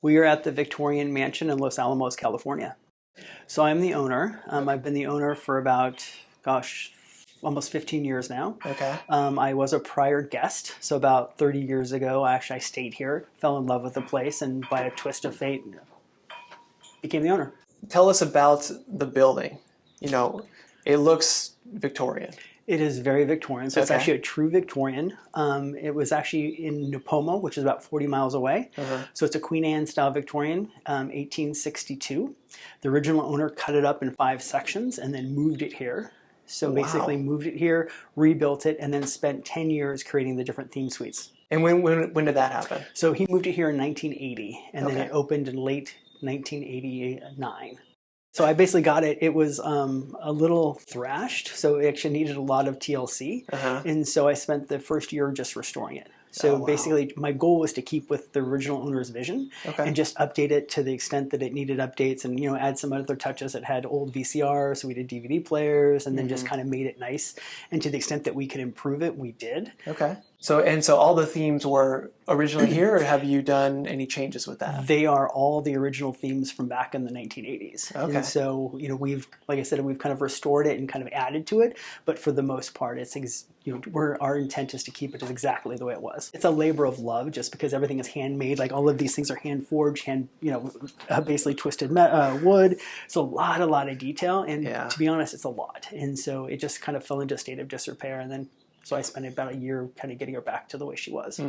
We are at the Victorian Mansion in Los Alamos, California. So I'm the owner. I've been the owner for about, almost 15 years now. Okay. I was a prior guest. So about 30 years ago, I stayed here, fell in love with the place, and by a twist of fate, became the owner. Tell us about the building. You know, it looks Victorian. It is very Victorian, so it's Okay. actually a true Victorian. It was actually in Nipomo, which is about 40 miles away. So it's a Queen Anne style Victorian, 1862. The original owner cut it up in 5 sections and then moved it here. So basically moved it here, rebuilt it, and then spent 10 years creating the different theme suites. And when did that happen? So he moved it here in 1980, and then Okay. it opened in late 1989. So I basically got it. It was a little thrashed, so it actually needed a lot of TLC. And so I spent the first year just restoring it. So basically, my goal was to keep with the original owner's vision and just update it to the extent that it needed updates, and add some other touches. It had old VCRs, so we did DVD players, and then just kind of made it nice. And to the extent that we could improve it, we did. Okay. So all the themes were originally here, or have you done any changes with that? They are all the original themes from back in the 1980s. Okay. And so, we've, like I said, we've kind of restored it and kind of added to it. But for the most part, it's, our intent is to keep it as exactly the way it was. It's a labor of love just because everything is handmade. Like all of these things are hand forged, basically twisted wood. It's a lot of detail. And to be honest, it's a lot. And so it just kind of fell into a state of disrepair. And then so I spent about a year kind of getting her back to the way she was.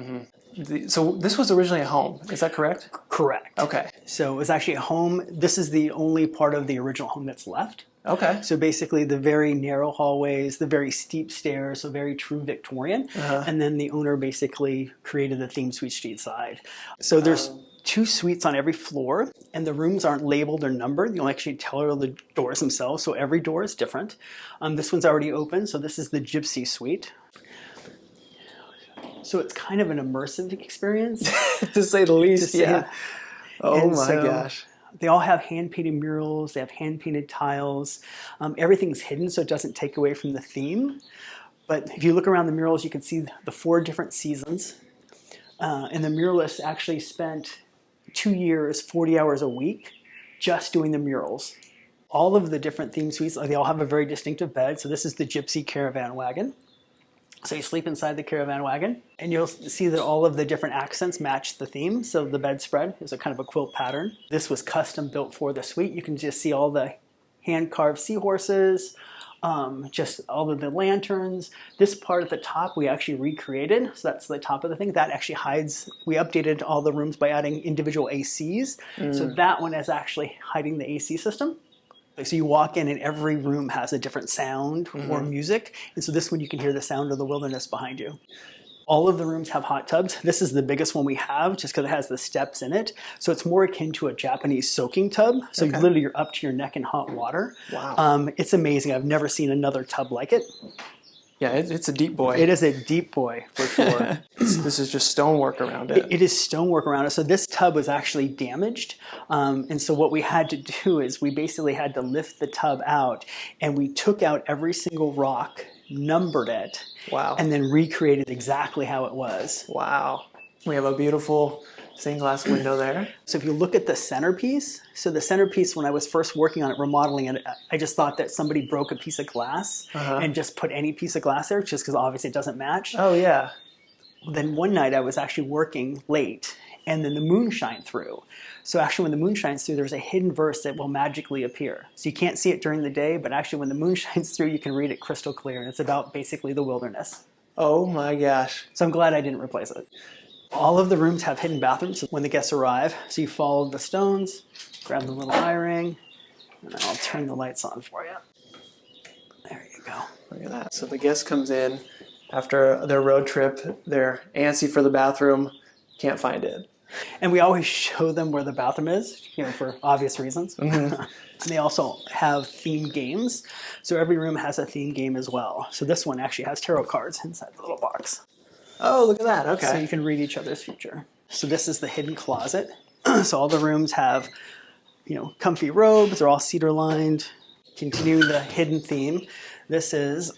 So this was originally a home, is that correct? Correct. Okay. So it was actually a home. This is the only part of the original home that's left. Okay. So basically the very narrow hallways, the very steep stairs, so very true Victorian. And then the owner basically created the theme suite street side. So there's 2 suites on every floor, and the rooms aren't labeled or numbered. You'll actually tell the doors themselves, so every door is different. This one's already open, so this is the Gypsy Suite. So it's kind of an immersive experience. To say the least, yeah. Oh my gosh. They all have hand-painted murals. They have hand-painted tiles. Everything's hidden, so it doesn't take away from the theme. But if you look around the murals, you can see the 4 different seasons. And the muralists actually spent 2 years, 40 hours a week, just doing the murals. All of the different theme suites, they all have a very distinctive bed. So this is the Gypsy caravan wagon. So you sleep inside the caravan wagon, and you'll see that all of the different accents match the theme. So the bedspread is a kind of a quilt pattern. This was custom built for the suite. You can just see all the hand-carved seahorses, just all of the lanterns. This part at the top we actually recreated. So that's the top of the thing. That actually hides, we updated all the rooms by adding individual ACs. So that one is actually hiding the AC system. So you walk in and every room has a different sound or music. And so this one you can hear the sound of the wilderness behind you. All of the rooms have hot tubs. This is the biggest one we have just because it has the steps in it. So it's more akin to a Japanese soaking tub. So literally you're up to your neck in hot water. Wow. It's amazing. I've never seen another tub like it. Yeah, it's a deep boy. It is a deep boy, for sure. This is just stonework around it. It is stonework around it. So this tub was actually damaged. And so what we had to do is we basically had to lift the tub out, and we took out every single rock, numbered it, and then recreated exactly how it was. Wow. We have a beautiful stained glass window there. So if you look at the centerpiece, so the centerpiece, when I was first working on it, remodeling it, I just thought that somebody broke a piece of glass and just put any piece of glass there, just because obviously it doesn't match. Oh, yeah. Then one night I was actually working late, and then the moon shined through. So actually when the moon shines through, there's a hidden verse that will magically appear. So you can't see it during the day, but actually when the moon shines through, you can read it crystal clear, and it's about basically the wilderness. Oh my gosh. So I'm glad I didn't replace it. All of the rooms have hidden bathrooms when the guests arrive. So you follow the stones, grab the little eye ring, and I'll turn the lights on for you. There you go. Look at that. So the guest comes in after their road trip. They're antsy for the bathroom, can't find it. And we always show them where the bathroom is, for obvious reasons. And they also have themed games. So every room has a themed game as well. So this one actually has tarot cards inside the little box. Oh, look at that. Okay. So you can read each other's future. So this is the hidden closet. So all the rooms have, comfy robes. They're all cedar lined. Continuing the hidden theme. This is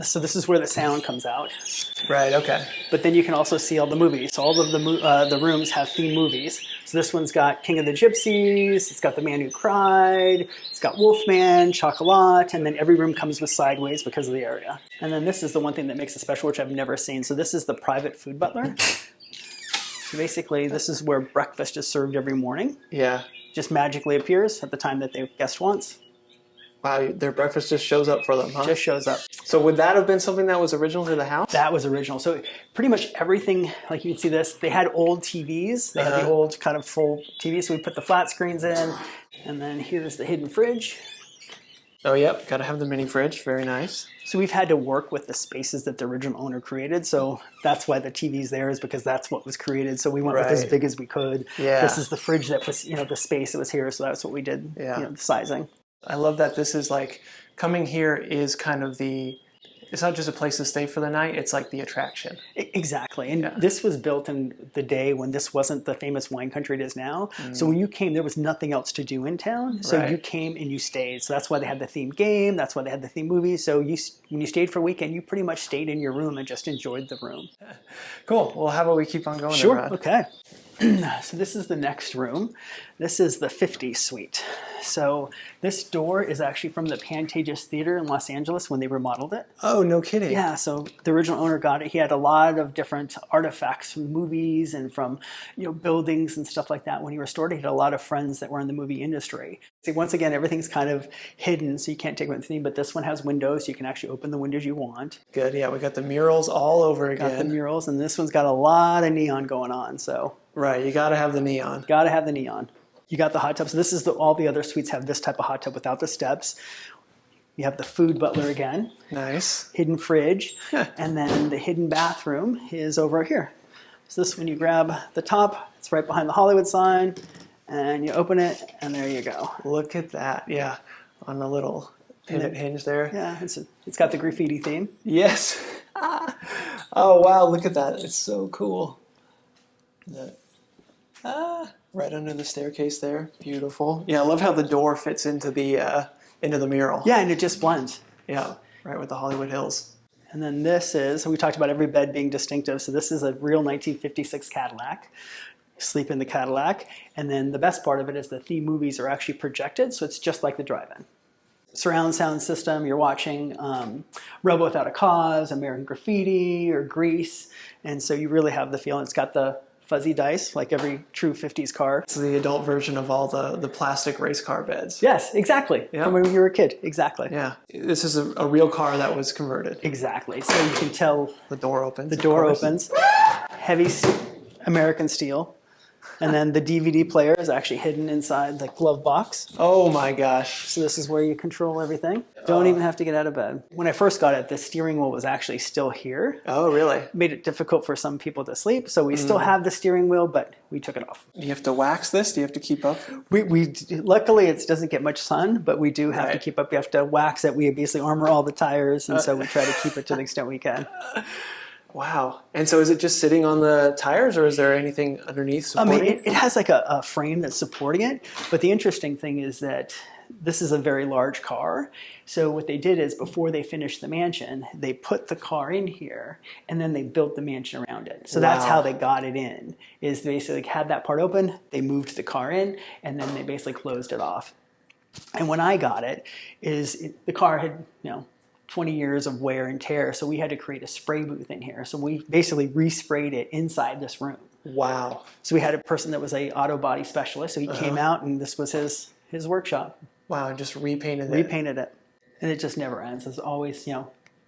So this is where the sound comes out. Right, okay. But then you can also see all the movies. So all of the rooms have themed movies. So this one's got King of the Gypsies, it's got The Man Who Cried, it's got Wolfman, Chocolat, and then every room comes with Sideways because of the area. And then this is the one thing that makes it special, which I've never seen. So this is the private food butler. So basically, this is where breakfast is served every morning. Yeah. Just magically appears at the time that the guest wants. Wow, their breakfast just shows up for them, huh? Just shows up. So would that have been something that was original to the house? That was original. So pretty much everything, like you can see this, they had old TVs. They had the old kind of full TV, so we put the flat screens in. And then here's the hidden fridge. Oh, yep. Got to have the mini fridge. Very nice. So we've had to work with the spaces that the original owner created. So that's why the TV's there, is because that's what was created. So we went with as big as we could. Yeah. This is the fridge that was, the space that was here. So that's what we did, the sizing. I love that this is like, coming here is kind of it's not just a place to stay for the night, it's like the attraction. Exactly. And this was built in the day when this wasn't the famous wine country it is now. So when you came, there was nothing else to do in town. So you came and you stayed. So that's why they had the themed game. That's why they had the themed movie. So when you stayed for a weekend, you pretty much stayed in your room and just enjoyed the room. Cool. Well, how about we keep on going? Sure. Then, Rod? Okay. So this is the next room. This is the 50s suite. So this door is actually from the Pantages Theater in Los Angeles when they remodeled it. Oh, no kidding. Yeah, so the original owner got it. He had a lot of different artifacts from movies and from buildings and stuff like that. When he restored it, he had a lot of friends that were in the movie industry. See, once again, everything's kind of hidden, so you can't take it with you, but this one has windows, so you can actually open the windows you want. Good, yeah, we got the murals all over again. Got the murals, and this one's got a lot of neon going on, so. Right, you got to have the neon. Got to have the neon. You got the hot tub. So this is all the other suites have this type of hot tub without the steps. You have the food butler again. Nice. Hidden fridge. And then the hidden bathroom is over here. So this, when you grab the top, it's right behind the Hollywood sign, and you open it, and there you go. Look at that. Yeah, on the little pivot hinge there. Yeah, it's got the graffiti theme. Yes. Oh, wow, look at that. It's so cool. Right under the staircase there. Beautiful. Yeah, I love how the door fits into the mural. Yeah, and it just blends. Yeah, right with the Hollywood Hills. And then this is, we talked about every bed being distinctive, so this is a real 1956 Cadillac. Sleep in the Cadillac. And then the best part of it is the theme movies are actually projected, so it's just like the drive-in. Surround sound system, you're watching Rebel Without a Cause, American Graffiti, or Grease, and so you really have the feeling. It's got the fuzzy dice, like every true 50s car. It's the adult version of all the plastic race car beds. Yes, exactly. Yeah. From when you were a kid, exactly. Yeah, this is a real car that was converted. Exactly, so you can tell the door opens. The door opens. Heavy American steel. And then the DVD player is actually hidden inside the glove box. Oh my gosh. So this is where you control everything. Don't even have to get out of bed. When I first got it, the steering wheel was actually still here. Oh, really? Made it difficult for some people to sleep. So we still have the steering wheel, but we took it off. Do you have to wax this? Do you have to keep up? We luckily, it doesn't get much sun, but we do have to keep up. You have to wax it. We basically armor all the tires, and so we try to keep it to the extent we can. Wow. And so is it just sitting on the tires, or is there anything underneath supporting it? It has like a frame that's supporting it. But the interesting thing is that this is a very large car. So what they did is, before they finished the mansion, they put the car in here, and then they built the mansion around it. So that's how they got it in, is they basically had that part open, they moved the car in, and then they basically closed it off. And when I got it, the car had, 20 years of wear and tear, so we had to create a spray booth in here. So we basically resprayed it inside this room. Wow. So we had a person that was a auto body specialist, so he came out, and this was his workshop. Wow, and just repainted it. And it just never ends. It's always,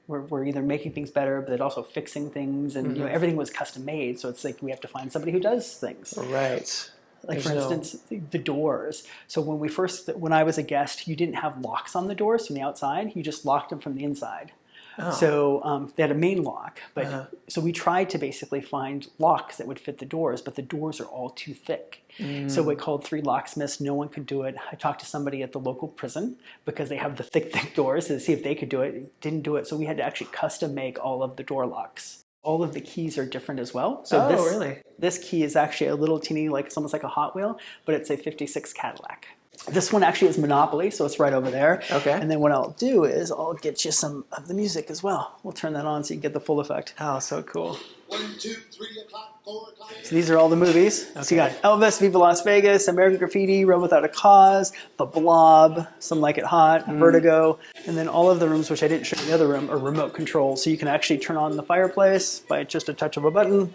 we're either making things better, but also fixing things, and everything was custom made, so it's like we have to find somebody who does things. Right. Like, for instance, the doors. So when I was a guest, you didn't have locks on the doors from the outside. You just locked them from the inside. Oh. So they had a main lock. But so we tried to basically find locks that would fit the doors, but the doors are all too thick. So we called 3 locksmiths. No one could do it. I talked to somebody at the local prison because they have the thick doors to see if they could do it. Didn't do it. So we had to actually custom make all of the door locks. All of the keys are different as well. So really? This key is actually a little teeny, like it's almost like a Hot Wheel, but it's a 56 Cadillac. This one actually is Monopoly, so it's right over there. Okay. And then what I'll do is I'll get you some of the music as well. We'll turn that on so you can get the full effect. Oh, so cool. 1, 2, 3 o'clock, 4 o'clock. So these are all the movies. Okay. So you got Elvis, Viva Las Vegas, American Graffiti, Run Without a Cause, The Blob, Some Like It Hot, Vertigo, and then all of the rooms, which I didn't show you in the other room, are remote control. So you can actually turn on the fireplace by just a touch of a button,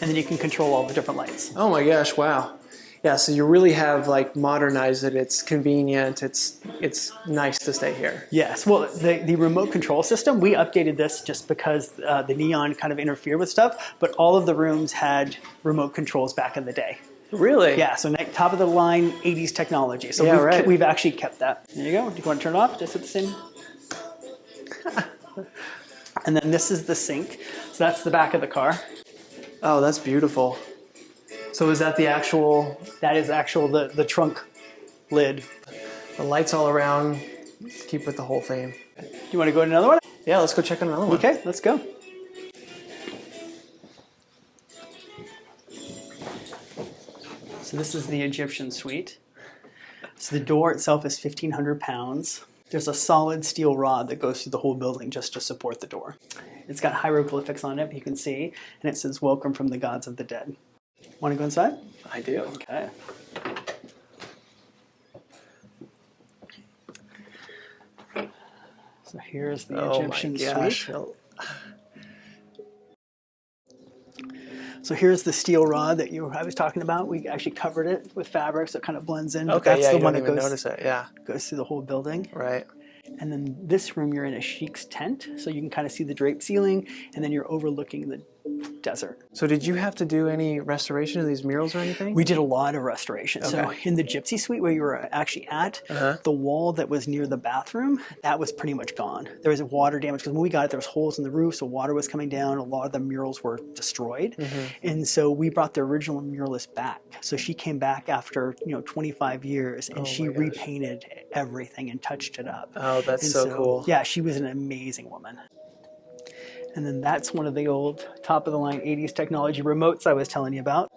and then you can control all the different lights. Oh my gosh, wow. Yeah, so you really have like modernized it. It's convenient. It's nice to stay here. Yes, well, the remote control system, we updated this just because the neon kind of interfered with stuff, but all of the rooms had remote controls back in the day. Really? Yeah, so top of the line 80s technology. So yeah, we've actually kept that. There you go. Do you want to turn it off? Just at the same. And then this is the sink. So that's the back of the car. Oh, that's beautiful. So is that the actual... That is the trunk lid. The lights all around. Keep with the whole theme. Do you want to go to another one? Yeah, let's go check out another one. Okay, let's go. So this is the Egyptian suite. So the door itself is 1,500 pounds. There's a solid steel rod that goes through the whole building just to support the door. It's got hieroglyphics on it, you can see, and it says, "Welcome from the gods of the dead." Want to go inside? I do. Okay. So here's the Egyptian suite. So here's the steel rod that I was talking about. We actually covered it with fabric, so it kind of blends in. Okay, that's the one that that notice it. Yeah, goes through the whole building. Right. And then this room, you're in a sheik's tent, so you can kind of see the draped ceiling, and then you're overlooking the desert. So did you have to do any restoration of these murals or anything? We did a lot of restoration. Okay. So in the Gypsy Suite where you were actually at, the wall that was near the bathroom, that was pretty much gone. There was water damage because when we got it, there was holes in the roof, so water was coming down. A lot of the murals were destroyed. And so we brought the original muralist back. So she came back after 25 years, and she repainted everything and touched it up. Oh, that's so cool. Yeah, she was an amazing woman. And then that's one of the old top-of-the-line 80s technology remotes I was telling you about.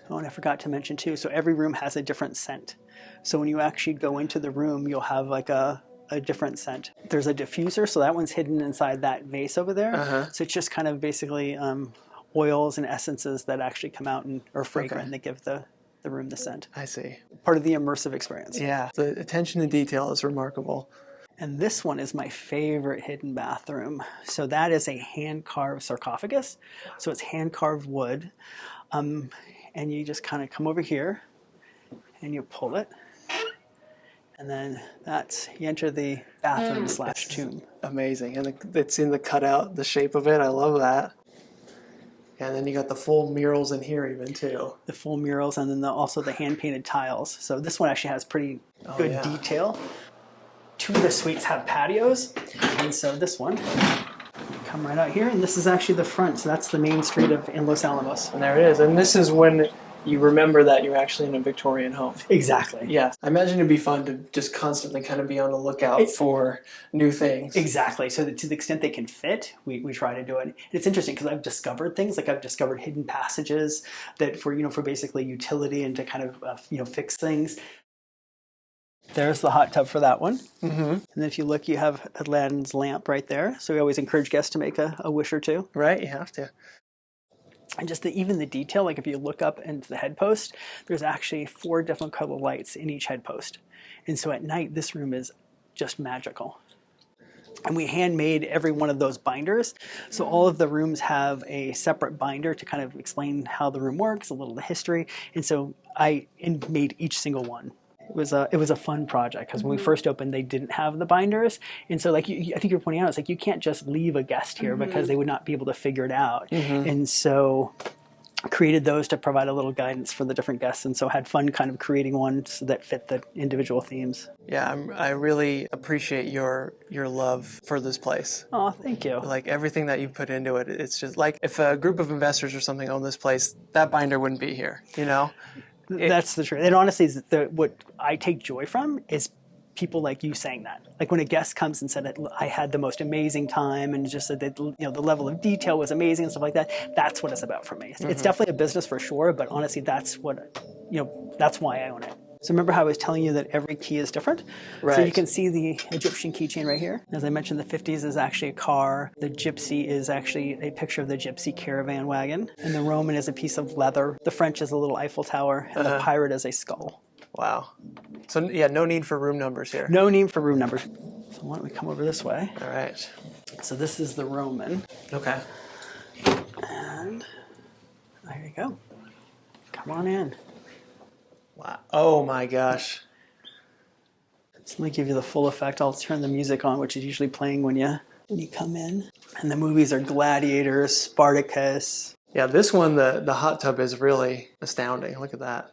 Oh, and I forgot to mention too, so every room has a different scent. So when you actually go into the room, you'll have like a different scent. There's a diffuser, so that one's hidden inside that vase over there. So it's just kind of basically oils and essences that actually come out and are fragrant that give the room the scent. I see. Part of the immersive experience. Yeah, the attention to detail is remarkable. And this one is my favorite hidden bathroom. So that is a hand-carved sarcophagus. So it's hand-carved wood. And you just kind of come over here and you pull it. And then you enter the bathroom / tomb. Amazing. And it's in the cutout, the shape of it. I love that. And then you got the full murals in here even too. The full murals, and then also the hand-painted tiles. So this one actually has pretty good detail. 2 of the suites have patios, and so this one, come right out here, and this is actually the front, so that's the main street in Los Alamos. And there it is, and this is when you remember that you're actually in a Victorian home. Exactly. Yeah, I imagine it'd be fun to just constantly kind of be on the lookout for new things. Exactly, so that to the extent they can fit, we try to do it. And it's interesting because I've discovered things, like I've discovered hidden passages that for basically utility and to kind of fix things. There's the hot tub for that one. And then if you look, you have Aladdin's lamp right there. So we always encourage guests to make a wish or two. Right, you have to. And just even the detail, like if you look up into the head post, there's actually 4 different color lights in each head post. And so at night, this room is just magical. And we handmade every one of those binders. So all of the rooms have a separate binder to kind of explain how the room works, a little of the history. And so I made each single one. It was a fun project because when we first opened, they didn't have the binders, and so I think you're pointing out, it's like you can't just leave a guest here because they would not be able to figure it out, and so created those to provide a little guidance for the different guests, and so had fun kind of creating ones that fit the individual themes. Yeah, I really appreciate your love for this place. Oh, thank you. Like everything that you put into it, it's just like if a group of investors or something owned this place, that binder wouldn't be here, That's the truth. And honestly, what I take joy from is people like you saying that. Like when a guest comes and said that I had the most amazing time and just said that, you know, the level of detail was amazing and stuff like that, that's what it's about for me. It's definitely a business for sure, but honestly, that's what, you know, that's why I own it. So remember how I was telling you that every key is different? Right. So you can see the Egyptian keychain right here. As I mentioned, the 50s is actually a car. The Gypsy is actually a picture of the Gypsy caravan wagon. And the Roman is a piece of leather. The French is a little Eiffel Tower. And the pirate is a skull. Wow. So yeah, no need for room numbers here. No need for room numbers. So why don't we come over this way? All right. So this is the Roman. Okay. And there you go. Come on in. Wow. Oh my gosh. So let me give you the full effect. I'll turn the music on, which is usually playing when you come in. And the movies are Gladiator, Spartacus. Yeah, this one, the hot tub is really astounding. Look at that.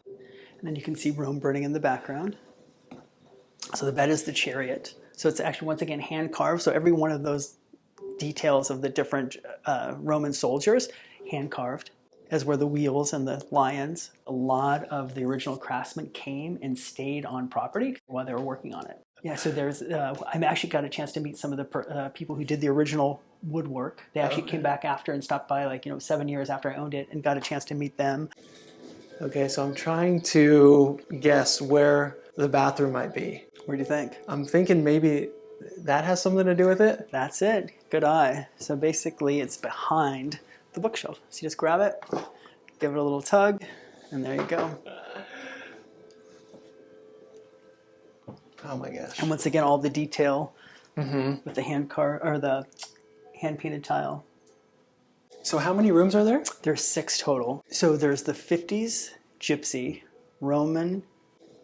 And then you can see Rome burning in the background. So the bed is the chariot. So it's actually, once again, hand carved. So every one of those details of the different Roman soldiers, hand carved, as were the wheels and the lions. A lot of the original craftsmen came and stayed on property while they were working on it. Yeah, so there's, I actually got a chance to meet some of the people who did the original woodwork. They actually came back after and stopped by, like, 7 years after I owned it, and got a chance to meet them. Okay, so I'm trying to guess where the bathroom might be. Where do you think? I'm thinking maybe that has something to do with it. That's it. Good eye. So basically it's behind the bookshelf. So you just grab it, give it a little tug, and there you go. Oh my gosh. And once again, all the detail with the the hand painted tile. So how many rooms are there? There's 6 total. So there's the 50s, Gypsy, Roman,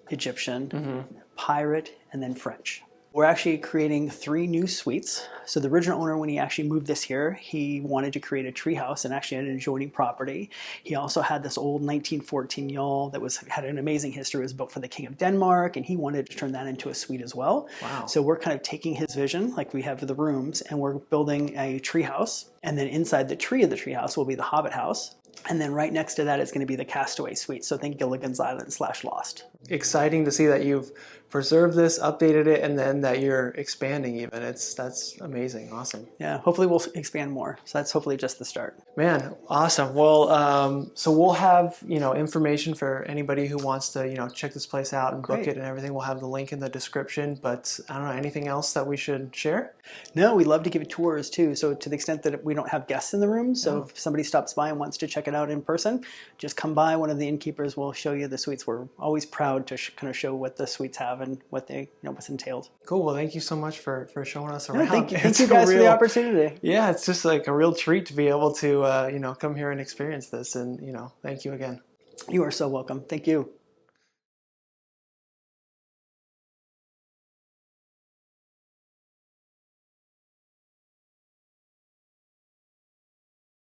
Egyptian, pirate, and then French. We're actually creating 3 new suites. So the original owner, when he actually moved this here, he wanted to create a treehouse and actually had an adjoining property. He also had this old 1914 yawl that had an amazing history. It was built for the King of Denmark, and he wanted to turn that into a suite as well. Wow. So we're kind of taking his vision, like we have for the rooms, and we're building a treehouse. And then inside the tree of the treehouse will be the Hobbit house. And then right next to that is going to be the Castaway Suite. So think Gilligan's Island / Lost. Exciting to see that you've preserved this, updated it, and then that you're expanding even. That's amazing. Awesome. Yeah, hopefully we'll expand more. So that's hopefully just the start. Man, awesome. Well, so we'll have, information for anybody who wants to, check this place out and book it and everything. We'll have the link in the description, but I don't know, anything else that we should share? No, we love to give tours too. So to the extent that we don't have guests in the room, so if somebody stops by and wants to check it out in person, just come by. One of the innkeepers will show you the suites. We're always proud to kind of show what the suites have and what they, what's entailed. Cool. Well, thank you so much for showing us around. No, thank you guys for the opportunity. Yeah, it's just like a real treat to be able to, come here and experience this. And, thank you again. You are so welcome. Thank you.